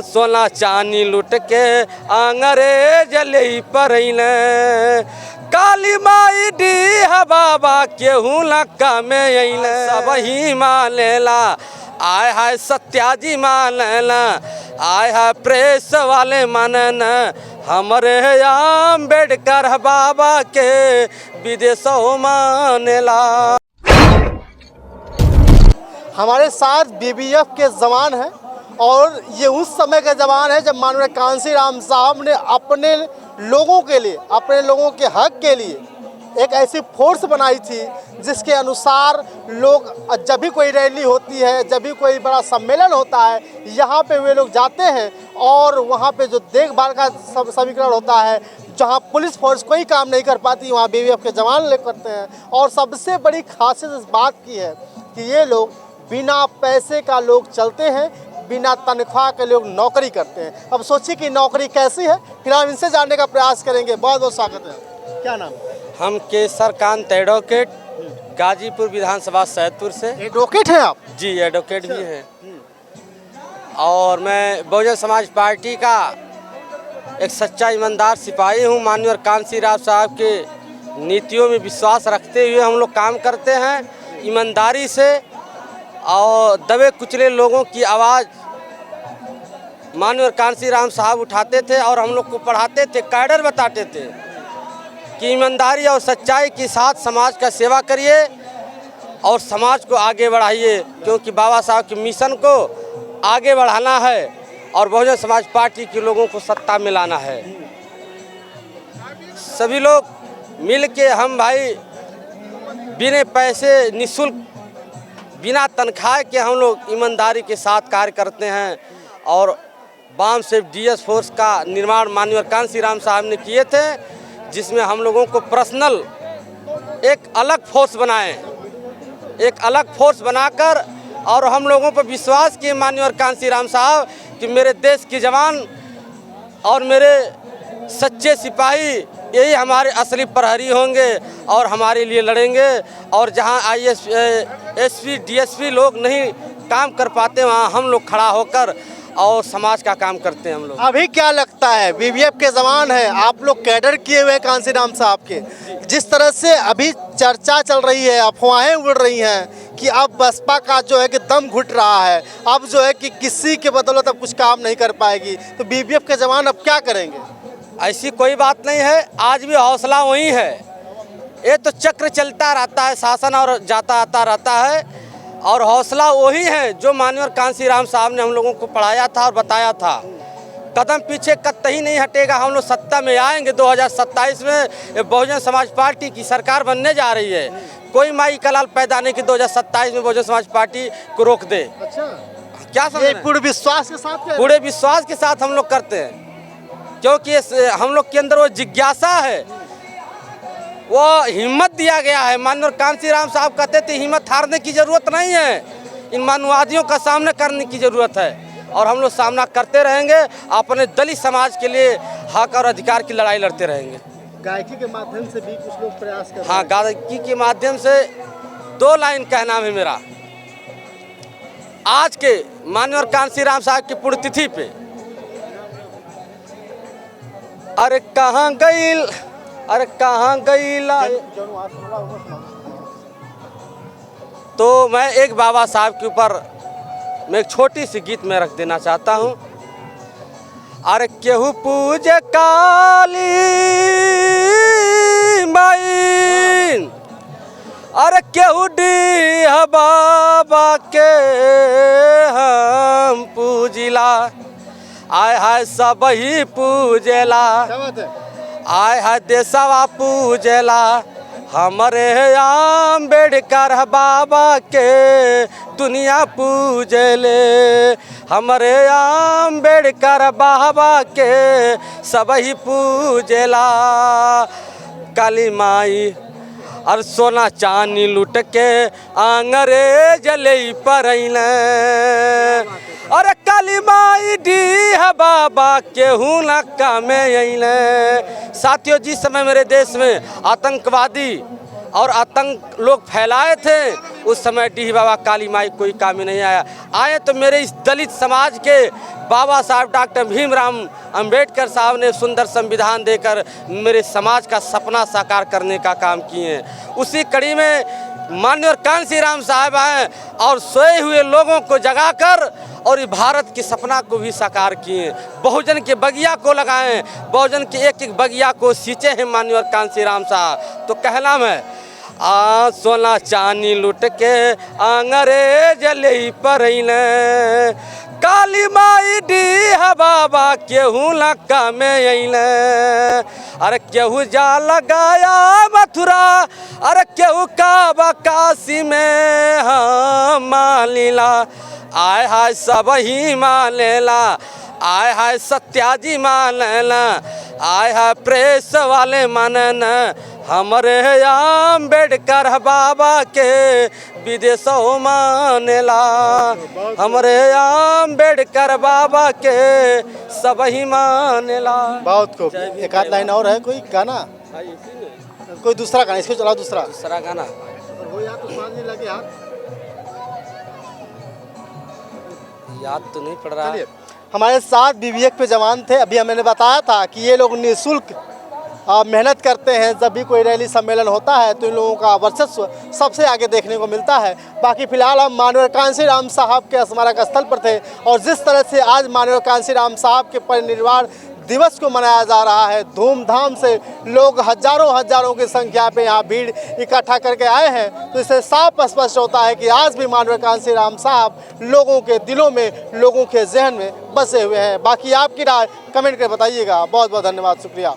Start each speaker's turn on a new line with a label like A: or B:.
A: सोना चांदी लुट के अंग्रेज ले परैले काली माई डी बाबा केहू लक्का में अइले सब ही मानेला आय हाय सत्याजी मानेला आय हाय प्रेस वाले मानन हमरे अम्बेडकर बाबा के विदेशों मानेला।
B: हमारे साथ बीबीएफ के जवान हैं और ये उस समय का जवान है जब माननीय कांशीराम साहब ने अपने लोगों के लिए, अपने लोगों के हक के लिए एक ऐसी फोर्स बनाई थी जिसके अनुसार लोग जब भी कोई रैली होती है, जब भी कोई बड़ा सम्मेलन होता है, यहाँ पे वे लोग जाते हैं और वहाँ पे जो देखभाल का समीकरण होता है, जहाँ पुलिस फोर्स कोई काम नहीं कर पाती, वहाँ बीबीएफ के जवान ले करते हैं। और सबसे बड़ी खासियत इस बात की है कि ये लोग बिना पैसे का लोग चलते हैं, बिना तनख्वाह के लोग नौकरी करते हैं। अब सोचिए कि नौकरी कैसी है, फिर हम इनसे जानने का प्रयास करेंगे। बहुत बहुत स्वागत है। क्या नाम है?
A: हम केसर कांत एडवोकेट, गाजीपुर विधानसभा सैदपुर से।
B: एडवोकेट हैं आप? जी,
A: एडवोकेट भी हैं। और मैं बहुजन समाज पार्टी का एक सच्चा ईमानदार सिपाही हूँ। माननीय कांशीराम साहब के नीतियों में विश्वास रखते हुए हम लोग काम करते हैं ईमानदारी से। और दबे कुचले लोगों की आवाज़ माननीय कांशीराम साहब उठाते थे और हम लोग को पढ़ाते थे, कैडर बताते थे कि ईमानदारी और सच्चाई के साथ समाज का सेवा करिए और समाज को आगे बढ़ाइए, क्योंकि बाबा साहब के मिशन को आगे बढ़ाना है और बहुजन समाज पार्टी के लोगों को सत्ता में लाना है। सभी लोग मिल के हम भाई बिना पैसे निःशुल्क, बिना तनख्वाह के हम लोग ईमानदारी के साथ कार्य करते हैं। और बाम से डीएस फोर्स का निर्माण माननीय कांशीराम साहब ने किए थे, जिसमें हम लोगों को पर्सनल एक अलग फोर्स बनाए, एक अलग फोर्स बनाकर और हम लोगों पर विश्वास किए माननीय कांशीराम साहब कि मेरे देश के जवान और मेरे सच्चे सिपाही यही हमारे असली प्रहरी होंगे और हमारे लिए लड़ेंगे। और जहां आईएएस, एसपी, डीएसपी लोग नहीं काम कर पाते, वहां हम लोग खड़ा होकर और समाज का काम करते हैं हम लोग।
B: अभी क्या लगता है, बीबीएफ के जवान हैं, आप लोग कैडर किए हुए कांशीराम साहब के, जिस तरह से अभी चर्चा चल रही है, अफवाहें उड़ रही हैं कि अब बसपा का जो है कि दम घुट रहा है, अब जो है कि किसी के बदौलत अब कुछ काम नहीं कर पाएगी, तो बीबीएफ के जवान अब क्या करेंगे?
A: ऐसी कोई बात नहीं है, आज भी हौसला वही है। ये तो चक्र चलता रहता है, शासन और जाता आता रहता है, और हौसला वही है जो माननीय कांशीराम साहब ने हम लोगों को पढ़ाया था और बताया था। कदम पीछे कतई नहीं हटेगा। हम लोग सत्ता में आएंगे 2027 में। बहुजन समाज पार्टी की सरकार बनने जा रही है। कोई माई कलाल पैदा नहीं कि 2027 में बहुजन समाज पार्टी को रोक दे।
B: अच्छा,
A: क्या समझ?
B: पूरे विश्वास के साथ?
A: पूरे विश्वास के साथ हम लोग करते हैं, क्योंकि हम लोग के अंदर वो जिज्ञासा है, वो हिम्मत दिया गया है। माननीय कांशीराम साहब कहते थे हिम्मत हारने की ज़रूरत नहीं है, इन मानवादियों का सामना करने की ज़रूरत है। और हम लोग सामना करते रहेंगे, अपने दलित समाज के लिए हक और अधिकार की लड़ाई लड़ते रहेंगे।
B: गायकी के माध्यम से भी कुछ लोग प्रयास कर रहे हैं।
A: हाँ, गायकी के माध्यम से 2 लाइन कहना है मेरा। आज के माननीय कांशीराम साहब की पुण्यतिथि पे, अरे कहाँ गईल, अरे कहाँ गईला, तो मैं एक बाबा साहब के ऊपर मैं एक छोटी सी गीत में रख देना चाहता हूँ। अरे केहू पूजे काली माई, अरे केहू डी बाबा के हम पूजिला, आय हाय सब ही पूजेला, आय हाय देशवा पूजेला, हमरे अम्बेडकर बाबा के दुनिया पूजले, हमरे अम्बेडकर बाबा के सब ही पूजेला। काली माई और सोना चांदी लुट के अंग्रेज ले परैले, अरे काली माई डी बाबा केहू लक्का में अइले। साथियों, जिस समय मेरे देश में आतंकवादी और आतंक लोग फैलाए थे, उस समय डीह बाबा काली माई कोई काम में नहीं आया। आए तो मेरे इस दलित समाज के बाबा साहब डॉक्टर भीमराव अंबेडकर साहब ने सुंदर संविधान देकर मेरे समाज का सपना साकार करने का काम किए हैं। उसी कड़ी में माननीय कांसी राम साहब आए और सोए हुए लोगों को जगाकर और भारत के सपना को भी साकार किए। बहुजन के बगिया को लगाएं, बहुजन के एक एक बगिया को सींचे हैं माननीय कांसी राम साहब। तो कहना है सोना चांदी लुट के अंग्रेज ले परैले, काली माई डीह बाबा केहू लक्का में अइले। अरे केहू जा लगाया मथुरा, अरे केहू काबा काशी में हम मालीला। आय हाय सब ही मानेला, आय हाय सत्याजी मानेला, आय हाय प्रेस वाले मानन हमरे अम्बेडकर बाबा के विदेशों मानेला। हमरे अम्बेडकर बाबा के सब ही मानेला।
B: बहुत खूब। एक आध लाइन और है कोई गाना, कोई दूसरा गाना, इसको चलाओ दूसरा
A: गाना।
B: वो याद तो समझ नहीं लगे,
A: याद तो नहीं पड़ रहा।
B: हमारे साथ बीबीएफ पे जवान थे। अभी मैंने बताया था कि ये लोग निःशुल्क मेहनत करते हैं। जब भी कोई रैली सम्मेलन होता है तो इन लोगों का वर्चस्व सबसे आगे देखने को मिलता है। बाकी फिलहाल हम माननीय कांसी राम साहब के स्मारक स्थल पर थे और जिस तरह से आज माननीय कांसी राम साहब के परिनिर्वाण दिवस को मनाया जा रहा है, धूमधाम से लोग हजारों की संख्या पे यहाँ भीड़ इकट्ठा करके आए हैं, तो इससे साफ स्पष्ट होता है कि आज भी माननीय कांसी राम साहब लोगों के दिलों में, लोगों के जहन में बसे हुए हैं। बाकी आपकी राय कमेंट करके बताइएगा। बहुत बहुत धन्यवाद, शुक्रिया।